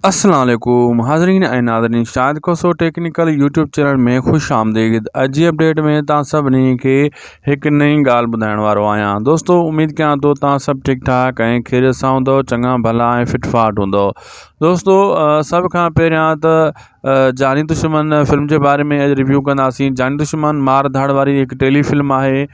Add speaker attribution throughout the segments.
Speaker 1: अस्सलाम वालेकुम हाज़रीन ऐं नाज़रीन शाहिद खोसो टेक्निकल यूट्यूब चैनल में खुश आमदीद। अॼु जी अपडेट में तव्हां सभिनी खे हिकु नई ॻाल्हि ॿुधाइण वारो आहियां। दोस्तो उमेद कयां थो तव्हां सभु ठीकु ठाक ऐं ख़ैरियत सां हूंदव, चङा भला ऐं फिटफाट हूंदव। दोस्तो सभ खां पहिरियां त जानी दुश्मन फिल्म के बारे में अॼु रिव्यू कंदासीं। जानी दुश्मन मार धाड़ वारी हिकु टेली फिल्म आहे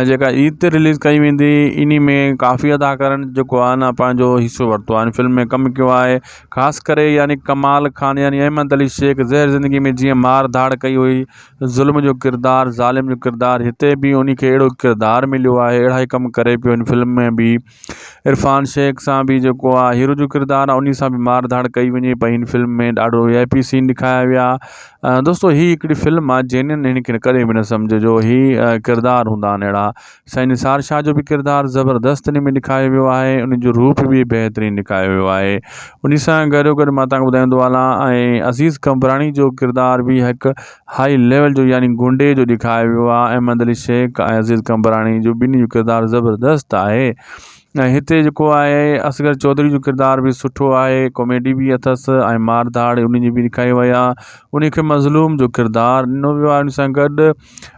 Speaker 1: जेका ईद ते रिलीज़ कई वेंदी। इन में काफ़ी अदाकारनि जेको आहे न पंहिंजो हिस्सो वरितो आहे, इन फिल्म में कमु कयो आहे। ख़ासि करे यानी कमाल खान यानी अहमद अली शेख ज़हर ज़िंदगी में जीअं मार धाड़ कई हुई, ज़ुल्म जो किरदारु, ज़ालिम जो किरदारु, हिते बि उन खे अहिड़ो किरदारु मिलियो आहे, अहिड़ा ई कमु करे पियो इन फिल्म में बि। इरफान शेख सां बि जेको आहे हीरो जो किरदारु आहे, उन सां बि मार धाड़ कई वञे पई। इन फिल्म में ॾाढो VIP सीन ॾेखारिया विया। दोस्तो हीअ हिकिड़ी फिल्म आहे जंहिंने हिन खे कॾहिं बि न सम्झिजो हीअ किरदारु हूंदा आहिनि अहिड़ा। साईं निसार शाह जो बि किरदारु ज़बरदस्त इन में ॾेखारियो वियो आहे, उन जो रूप बि बहितरीनु ॾेखारियो वियो आहे। उन सां गॾो गॾु मां तव्हांखे ॿुधाईंदो हलां ऐं अज़ीज़ कंबरानी जो किरदारु बि हिकु हाई लेवल जो यानी गुंडे जो ॾेखारियो वियो आहे। अहमद अली शेख ऐं अज़ीज़ कंबरानी जो ॿिन्ही जो किरदारु ज़बरदस्त आहे। ऐं हिते जेको आहे असगर चौधरी जो किरदारु बि सुठो आहे, कॉमेडी बि अथसि ऐं मार धाड़ उन जी बि ॾेखारी वई आहे। उन खे मज़लूम जो किरदारु ॾिनो वियो आहे। उन सां गॾु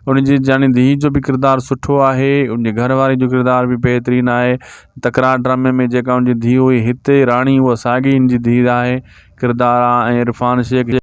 Speaker 1: उन जी जानी धीउ जो बि किरदारु सुठो आहे, उन जे घरवारी जो किरदारु बि बहितरीनु आहे। तकरार ड्रामे में जेका उन जी धीउ हुई हिते राणी, उहा साॻी इन जी धीउ आहे किरदारु आहे। ऐं इरफान शेख